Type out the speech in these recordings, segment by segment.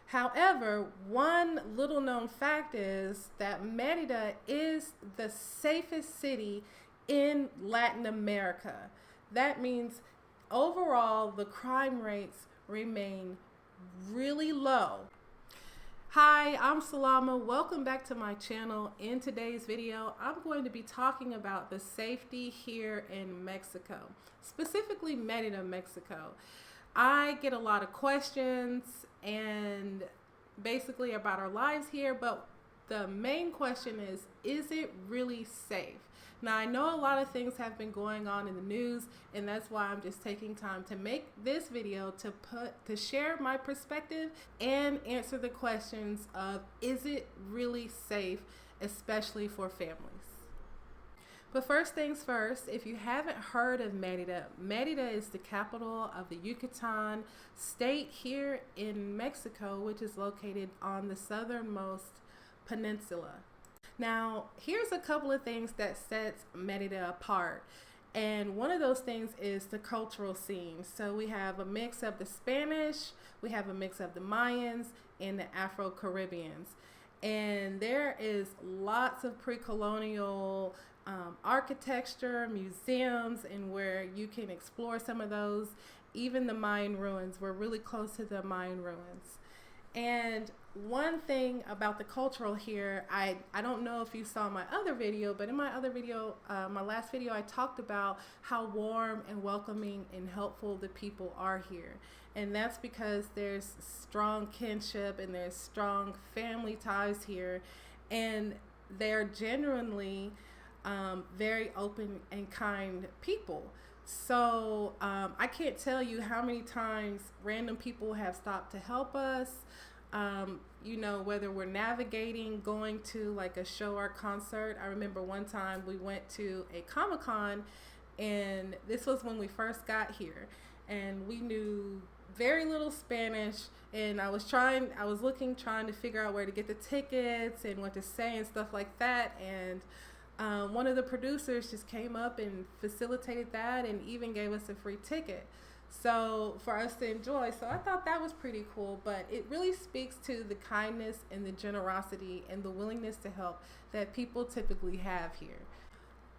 However, one little known fact is that Merida is the safest city in Latin America. That means overall the crime rates remain really low. Hi, I'm Salama. Welcome back to my channel. In today's video, I'm going to be talking about the safety here in Mexico, specifically Merida, Mexico. I get a lot of questions and basically about our lives here, but the main question is it really safe? Now, I know a lot of things have been going on in the news, and that's why I'm just taking time to make this video to share my perspective and answer the questions of, is it really safe, especially for families? But first things first, if you haven't heard of Merida, Merida is the capital of the Yucatan state here in Mexico, which is located on the southernmost peninsula. Now, here's a couple of things that sets Merida apart. And one of those things is the cultural scene. So we have a mix of the Spanish, we have a mix of the Mayans, and the Afro-Caribbeans. And there is lots of pre-colonial architecture, museums, and where you can explore some of those. Even the Mayan ruins, we're really close to the Mayan ruins. And one thing about the cultural here, I don't know if you saw my other video, but in my other video, my last video, I talked about how warm and welcoming and helpful the people are here. And that's because there's strong kinship and there's strong family ties here. And they're genuinely very open and kind people. So I can't tell you how many times random people have stopped to help us. You know, whether we're navigating, going to like a show or concert. I remember one time we went to a Comic-Con, and this was when we first got here, and we knew very little Spanish, and I was trying to figure out where to get the tickets and what to say and stuff like that, and one of the producers just came up and facilitated that and even gave us a free ticket, so for us to enjoy. So I thought that was pretty cool, but it really speaks to the kindness and the generosity and the willingness to help that people typically have here.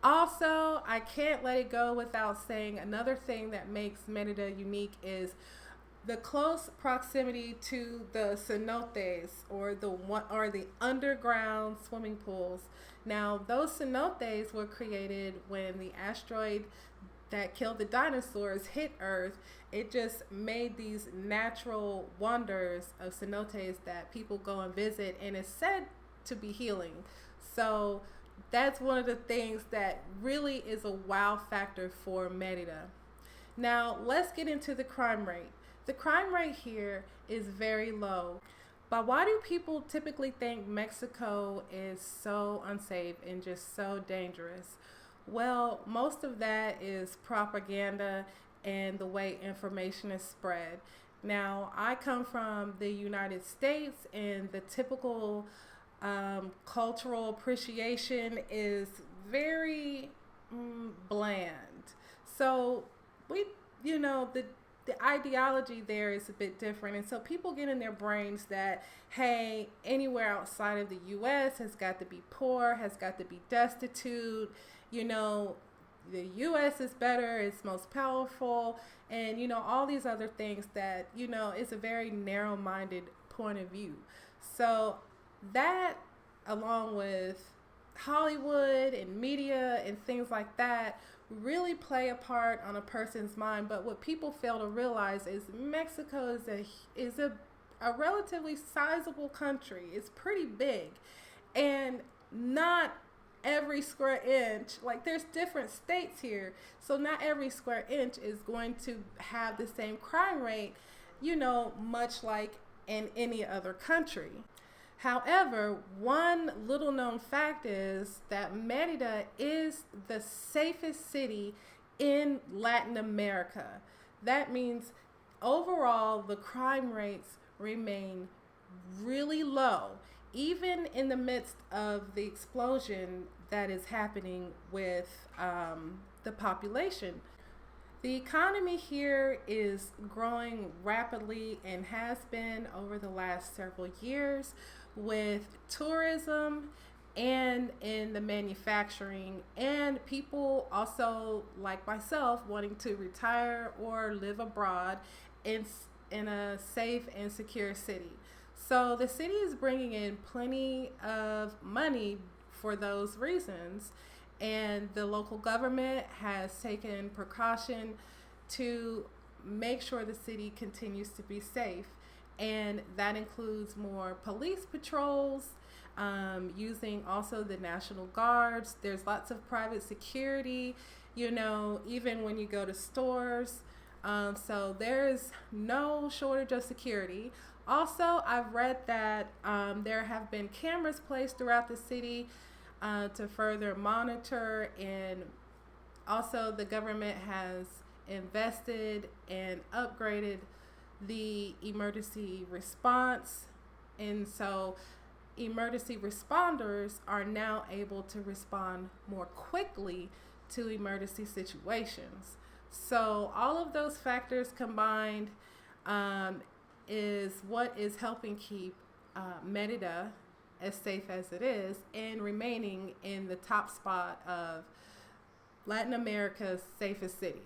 Also, I can't let it go without saying another thing that makes Merida unique is the close proximity to the cenotes, or the underground swimming pools. Now, those cenotes were created when the asteroid that killed the dinosaurs hit Earth. It just made these natural wonders of cenotes that people go and visit, and it's said to be healing. So that's one of the things that really is a wow factor for Merida. Now, let's get into the crime rate. The crime rate here is very low. But why do people typically think Mexico is so unsafe and just so dangerous? Well, most of that is propaganda and the way information is spread. Now, I come from the United States, and the typical cultural appreciation is very bland. So the ideology there is a bit different, and so people get in their brains that, hey, anywhere outside of the U.S. has got to be poor, has got to be destitute. You know, the U.S. is better, it's most powerful, and all these other things that is a very narrow-minded point of view. So that, along with Hollywood and media and things like that, really play a part on a person's mind. But what people fail to realize is Mexico is a relatively sizable country. It's pretty big, and not every square inch, like there's different states here, so not every square inch is going to have the same crime rate, much like in any other country. However, one little known fact is that Merida is the safest city in Latin America. That means overall the crime rates remain really low, even in the midst of the explosion that is happening with the population. The economy here is growing rapidly and has been over the last several years with tourism and in the manufacturing, and people also like myself wanting to retire or live abroad in in a safe and secure city. So the city is bringing in plenty of money for those reasons, and the local government has taken precaution to make sure the city continues to be safe, and that includes more police patrols, using also the National Guards. There's lots of private security, even when you go to stores. So there's no shortage of security. Also, I've read that there have been cameras placed throughout the city to further monitor, and also the government has invested and upgraded the emergency response. And so emergency responders are now able to respond more quickly to emergency situations. So all of those factors combined is what is helping keep Merida as safe as it is and remaining in the top spot of Latin America's safest city.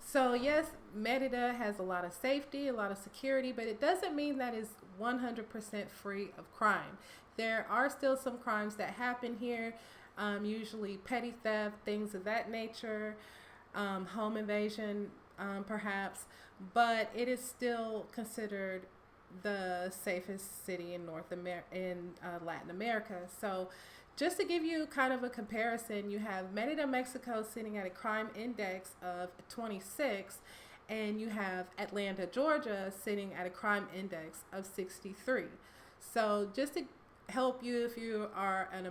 So yes, Merida has a lot of safety, a lot of security, but it doesn't mean that it's 100% free of crime. There are still some crimes that happen here, usually petty theft, things of that nature, home invasion, perhaps, but it is still considered the safest city in Latin America. So just to give you kind of a comparison, you have Merida, Mexico sitting at a crime index of 26, and you have Atlanta, Georgia sitting at a crime index of 63. So just to help you, if you are an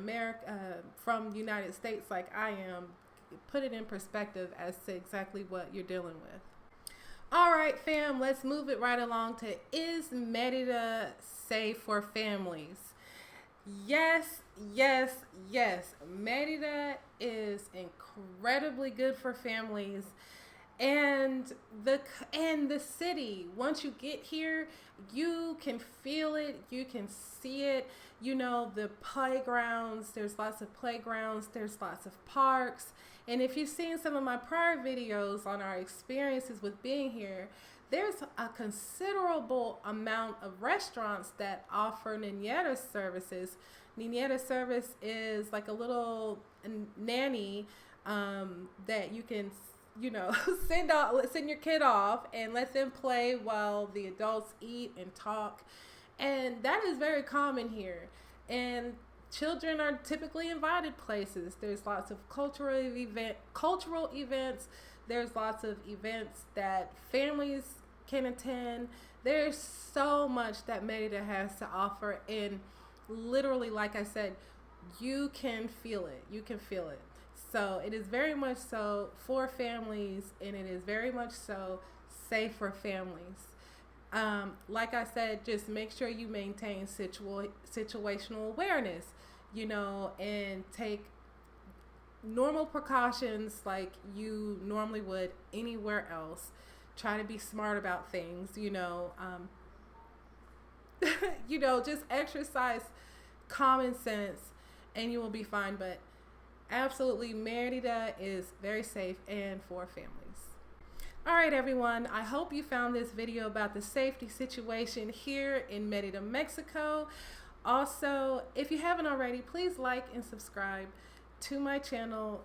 from the United States like I am, put it in perspective as to exactly what you're dealing with. All right, fam, let's move it right along to, is Merida safe for families? Yes, yes, yes. Merida is incredibly good for families. And the city, once you get here, you can feel it, you can see it. The playgrounds, there's lots of playgrounds, there's lots of parks. And if you've seen some of my prior videos on our experiences with being here, there's a considerable amount of restaurants that offer niñera services. Niñera service is like a little nanny that you can, send your kid off and let them play while the adults eat and talk. And that is very common here. And children are typically invited places. There's lots of cultural events. There's lots of events that families can attend. There's so much that Merida has to offer, and literally, like I said, you can feel it. You can feel it. So it is very much so for families, and it is very much so safe for families. Like I said, just make sure you maintain situational awareness, and take normal precautions like you normally would anywhere else. Try to be smart about things, just exercise common sense and you will be fine. But absolutely, Merida is very safe and for families. All right, everyone, I hope you found this video about the safety situation here in Merida, Mexico. Also, if you haven't already, please like and subscribe to my channel.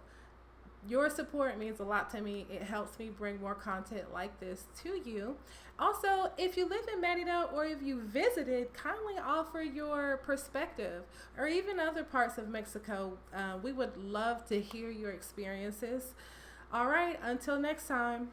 Your support means a lot to me. It helps me bring more content like this to you. Also, if you live in Merida or if you visited, kindly offer your perspective, or even other parts of Mexico. We would love to hear your experiences. All right, until next time.